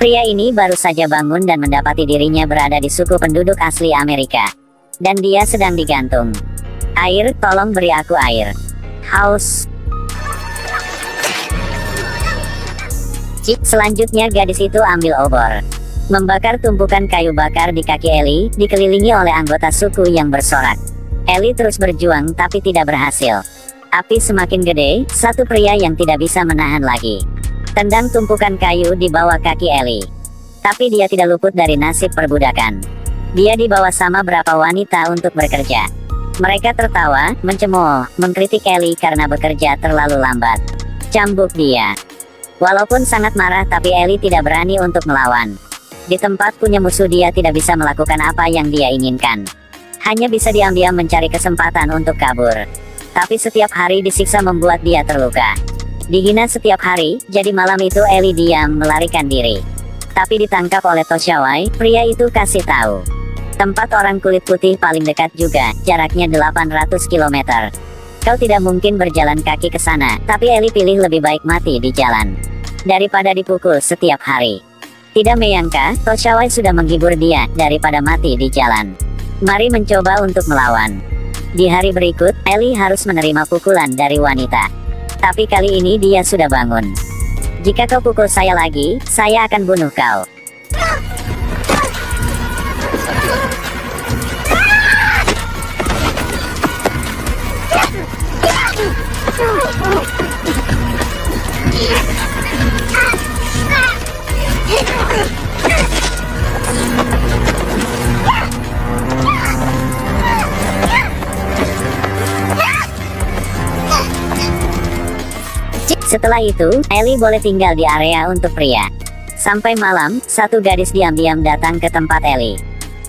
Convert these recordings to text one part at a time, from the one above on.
Pria ini baru saja bangun dan mendapati dirinya berada di suku penduduk asli Amerika. Dan dia sedang digantung. Air, tolong beri aku air. Haus. Selanjutnya gadis itu ambil obor. Membakar tumpukan kayu bakar di kaki Ellie, dikelilingi oleh anggota suku yang bersorak. Ellie terus berjuang tapi tidak berhasil. Api semakin gede, satu pria yang tidak bisa menahan lagi. Tendang tumpukan kayu di bawah kaki Ellie. Tapi dia tidak luput dari nasib perbudakan. Dia dibawa sama berapa wanita untuk bekerja. Mereka tertawa, mencemooh, mengkritik Ellie karena bekerja terlalu lambat. Cambuk dia. Walaupun sangat marah tapi Ellie tidak berani untuk melawan. Di tempat punya musuh dia tidak bisa melakukan apa yang dia inginkan. Hanya bisa diam-diam mencari kesempatan untuk kabur. Tapi setiap hari disiksa membuat dia terluka. Dihina setiap hari, jadi malam itu Ellie diam melarikan diri. Tapi ditangkap oleh Toshawai, pria itu kasih tahu. Tempat orang kulit putih paling dekat juga, jaraknya 800 km. Kau tidak mungkin berjalan kaki ke sana, tapi Ellie pilih lebih baik mati di jalan daripada dipukul setiap hari. Tidak menyangka, Toshawai sudah menghibur dia daripada mati di jalan. Mari mencoba untuk melawan. Di hari berikut, Ellie harus menerima pukulan dari wanita. Tapi kali ini dia sudah bangun. Jika kau pukul saya lagi, saya akan bunuh kau. Setelah itu, Ellie boleh tinggal di area untuk pria. Sampai malam, satu gadis diam-diam datang ke tempat Ellie.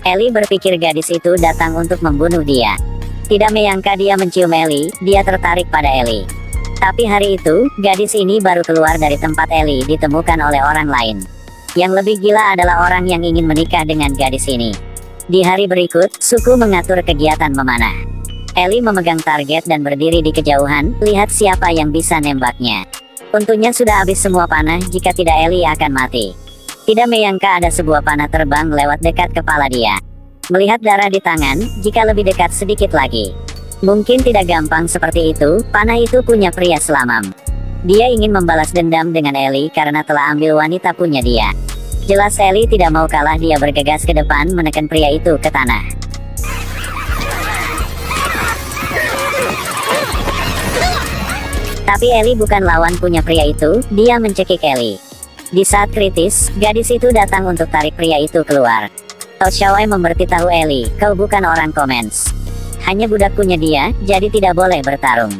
Ellie berpikir gadis itu datang untuk membunuh dia. Tidak menyangka dia mencium Ellie, dia tertarik pada Ellie. Tapi hari itu, gadis ini baru keluar dari tempat Ellie ditemukan oleh orang lain. Yang lebih gila adalah orang yang ingin menikah dengan gadis ini. Di hari berikut, suku mengatur kegiatan memanah. Ellie memegang target dan berdiri di kejauhan, lihat siapa yang bisa nembaknya. Untungnya sudah habis semua panah, jika tidak Ellie akan mati. Tidak menyangka ada sebuah panah terbang lewat dekat kepala dia. Melihat darah di tangan, jika lebih dekat sedikit lagi. Mungkin tidak gampang seperti itu, panah itu punya pria selamam. Dia ingin membalas dendam dengan Ellie karena telah ambil wanita punya dia. Jelas Ellie tidak mau kalah, dia bergegas ke depan menekan pria itu ke tanah. Tapi Ellie bukan lawan punya pria itu, dia mencekik Ellie. Di saat kritis, gadis itu datang untuk tarik pria itu keluar. Toshawai memberitahu Ellie, kau bukan orang Comens. Hanya budak punya dia, jadi tidak boleh bertarung.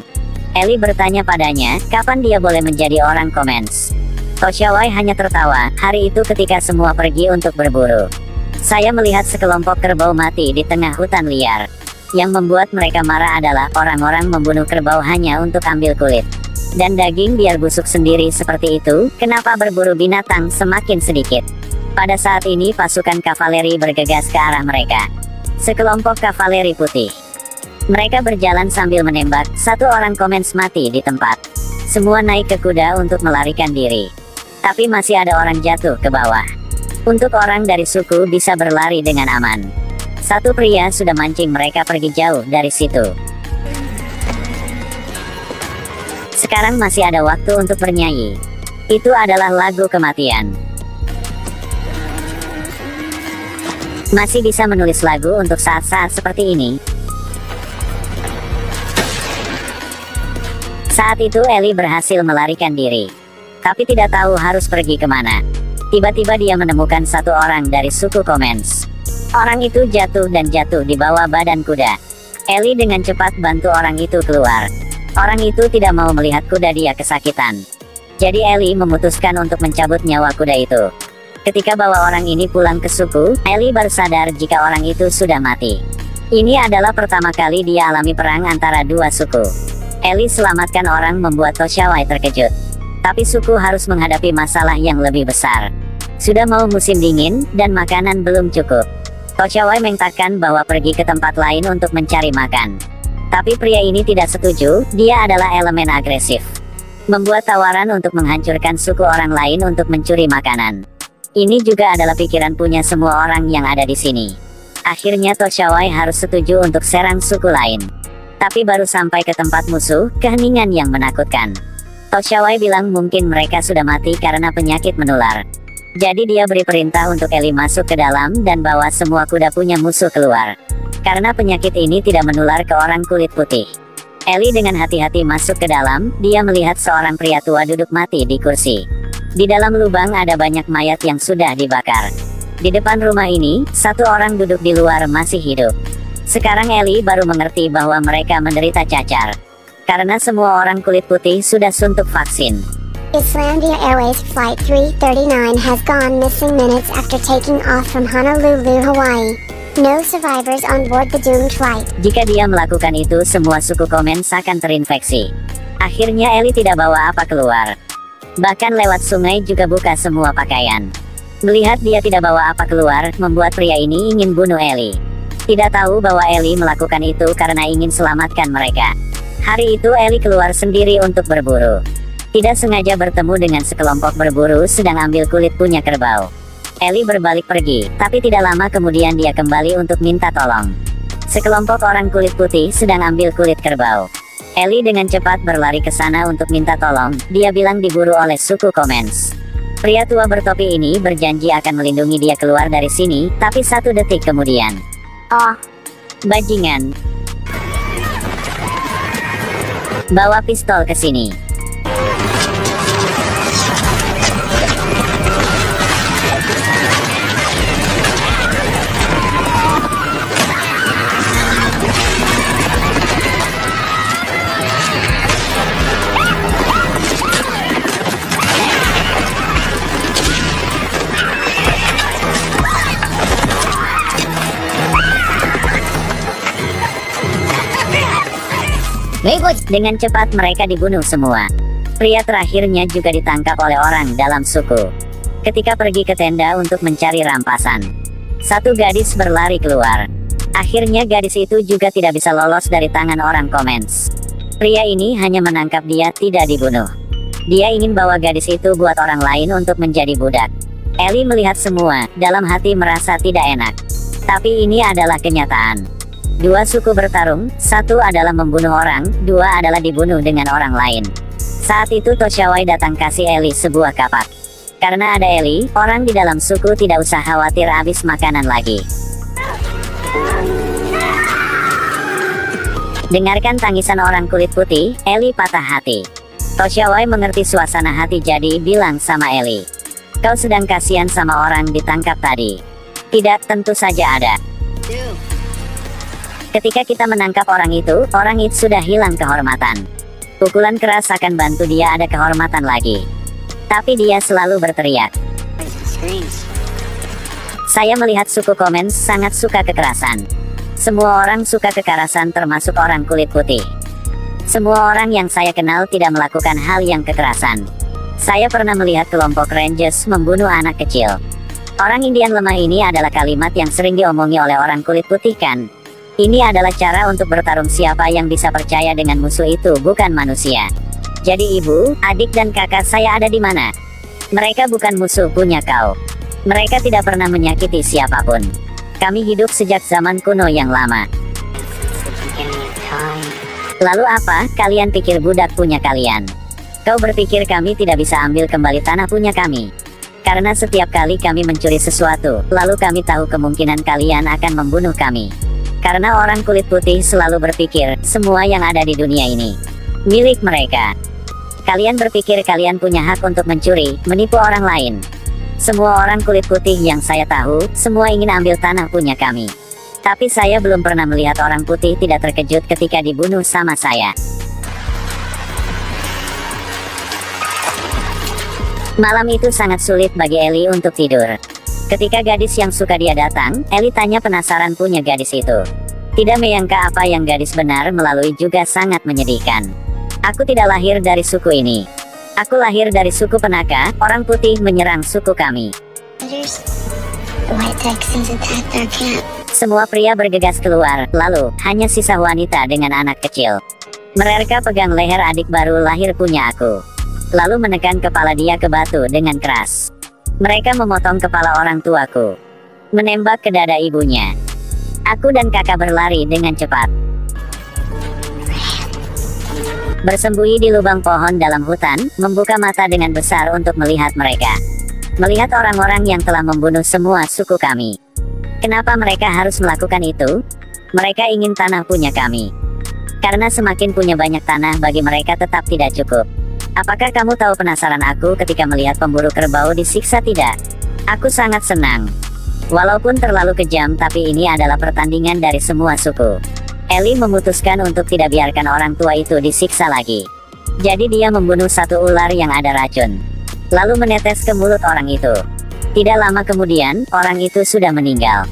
Ellie bertanya padanya, kapan dia boleh menjadi orang Comens. Toshawai hanya tertawa, hari itu ketika semua pergi untuk berburu. Saya melihat sekelompok kerbau mati di tengah hutan liar. Yang membuat mereka marah adalah orang-orang membunuh kerbau hanya untuk ambil kulit dan daging biar busuk sendiri. Seperti itu, kenapa berburu binatang semakin sedikit. Pada saat ini pasukan kavaleri bergegas ke arah mereka. Sekelompok kavaleri putih. Mereka berjalan sambil menembak, satu orang Comens mati di tempat. Semua naik ke kuda untuk melarikan diri. Tapi masih ada orang jatuh ke bawah. Untuk orang dari suku bisa berlari dengan aman. Satu pria sudah mancing mereka pergi jauh dari situ. Sekarang masih ada waktu untuk bernyanyi. Itu adalah lagu kematian. Masih bisa menulis lagu untuk saat-saat seperti ini. Saat itu Ellie berhasil melarikan diri. Tapi tidak tahu harus pergi kemana. Tiba-tiba dia menemukan satu orang dari suku Comens. Orang itu jatuh dan jatuh di bawah badan kuda. Ellie dengan cepat bantu orang itu keluar. Orang itu tidak mau melihat kuda dia kesakitan. Jadi Ellie memutuskan untuk mencabut nyawa kuda itu. Ketika bawa orang ini pulang ke suku, Ellie baru sadar jika orang itu sudah mati. Ini adalah pertama kali dia alami perang antara dua suku. Ellie selamatkan orang membuat Toshawai terkejut. Tapi suku harus menghadapi masalah yang lebih besar. Sudah mau musim dingin, dan makanan belum cukup. Toshawai mengatakan bahwa pergi ke tempat lain untuk mencari makan. Tapi pria ini tidak setuju, dia adalah elemen agresif. Membuat tawaran untuk menghancurkan suku orang lain untuk mencuri makanan. Ini juga adalah pikiran punya semua orang yang ada di sini. Akhirnya Toshawai harus setuju untuk serang suku lain. Tapi baru sampai ke tempat musuh, keheningan yang menakutkan. Toshawai bilang mungkin mereka sudah mati karena penyakit menular. Jadi dia beri perintah untuk Ellie masuk ke dalam dan bawa semua kuda punya musuh keluar. Karena penyakit ini tidak menular ke orang kulit putih. Ellie dengan hati-hati masuk ke dalam, dia melihat seorang pria tua duduk mati di kursi. Di dalam lubang ada banyak mayat yang sudah dibakar. Di depan rumah ini, satu orang duduk di luar masih hidup. Sekarang Ellie baru mengerti bahwa mereka menderita cacar. Karena semua orang kulit putih sudah suntuk vaksin. Islandia Airways Flight 339 has gone missing minutes after taking off from Honolulu, Hawaii. No survivors on board the doomed flight. Jika dia melakukan itu, semua suku Komens akan terinfeksi. Akhirnya Ellie tidak bawa apa keluar. Bahkan lewat sungai juga buka semua pakaian. Melihat dia tidak bawa apa keluar, membuat pria ini ingin bunuh Ellie. Tidak tahu bahwa Ellie melakukan itu karena ingin selamatkan mereka. Hari itu Ellie keluar sendiri untuk berburu. Tidak sengaja bertemu dengan sekelompok berburu sedang ambil kulit punya kerbau. Ellie berbalik pergi, tapi tidak lama kemudian dia kembali untuk minta tolong. Sekelompok orang kulit putih sedang ambil kulit kerbau. Ellie dengan cepat berlari ke sana untuk minta tolong, dia bilang diburu oleh suku Komens. Pria tua bertopi ini berjanji akan melindungi dia keluar dari sini, tapi 1 detik kemudian. Oh, bajingan. Bawa pistol ke sini. Dengan cepat mereka dibunuh semua. Pria terakhirnya juga ditangkap oleh orang dalam suku. Ketika pergi ke tenda untuk mencari rampasan, satu gadis berlari keluar. Akhirnya gadis itu juga tidak bisa lolos dari tangan orang Komens. Pria ini hanya menangkap dia, tidak dibunuh. Dia ingin bawa gadis itu buat orang lain untuk menjadi budak. Ellie melihat semua, dalam hati merasa tidak enak. Tapi ini adalah kenyataan. 2 suku bertarung, 1 adalah membunuh orang, 2 adalah dibunuh dengan orang lain. Saat itu Toshawai datang kasih Ellie sebuah kapak. Karena ada Ellie, orang di dalam suku tidak usah khawatir habis makanan lagi. Dengarkan tangisan orang kulit putih, Ellie patah hati. Toshawai mengerti suasana hati jadi bilang sama Ellie, "Kau sedang kasihan sama orang ditangkap tadi." "Tidak, tentu saja ada. Ketika kita menangkap orang itu sudah hilang kehormatan. Pukulan keras akan bantu dia ada kehormatan lagi." Tapi dia selalu berteriak. Saya melihat suku Komens sangat suka kekerasan. Semua orang suka kekerasan termasuk orang kulit putih. Semua orang yang saya kenal tidak melakukan hal yang kekerasan. Saya pernah melihat kelompok Rangers membunuh anak kecil. Orang Indian lemah ini adalah kalimat yang sering diomongi oleh orang kulit putih kan? Ini adalah cara untuk bertarung siapa yang bisa percaya dengan musuh itu bukan manusia. Jadi ibu, adik dan kakak saya ada di mana? Mereka bukan musuh punya kau. Mereka tidak pernah menyakiti siapapun. Kami hidup sejak zaman kuno yang lama. Lalu apa, kalian pikir budak punya kalian? Kau berpikir kami tidak bisa ambil kembali tanah punya kami? Karena setiap kali kami mencuri sesuatu, lalu kami tahu kemungkinan kalian akan membunuh kami. Karena orang kulit putih selalu berpikir, semua yang ada di dunia ini milik mereka. Kalian berpikir kalian punya hak untuk mencuri, menipu orang lain. Semua orang kulit putih yang saya tahu, semua ingin ambil tanah punya kami. Tapi saya belum pernah melihat orang putih tidak terkejut ketika dibunuh sama saya. Malam itu sangat sulit bagi Ellie untuk tidur. Ketika gadis yang suka dia datang, Ellie tanya penasaran punya gadis itu. Tidak menyangka apa yang gadis benar melalui juga sangat menyedihkan. Aku tidak lahir dari suku ini. Aku lahir dari suku Penaka, orang putih menyerang suku kami. Semua pria bergegas keluar, lalu, hanya sisa wanita dengan anak kecil. Mereka pegang leher adik baru lahir punya aku. Lalu menekan kepala dia ke batu dengan keras. Mereka memotong kepala orang tuaku, menembak ke dada ibunya. Aku dan kakak berlari dengan cepat, bersembunyi di lubang pohon dalam hutan, membuka mata dengan besar untuk melihat mereka. Melihat orang-orang yang telah membunuh semua suku kami. Kenapa mereka harus melakukan itu? Mereka ingin tanah punya kami. Karena semakin punya banyak tanah bagi mereka tetap tidak cukup. Apakah kamu tahu penasaran aku ketika melihat pemburu kerbau disiksa? Tidak. Aku sangat senang. Walaupun terlalu kejam, tapi ini adalah pertandingan dari semua suku. Ellie memutuskan untuk tidak biarkan orang tua itu disiksa lagi. Jadi dia membunuh satu ular yang ada racun, lalu menetes ke mulut orang itu. Tidak lama kemudian, orang itu sudah meninggal.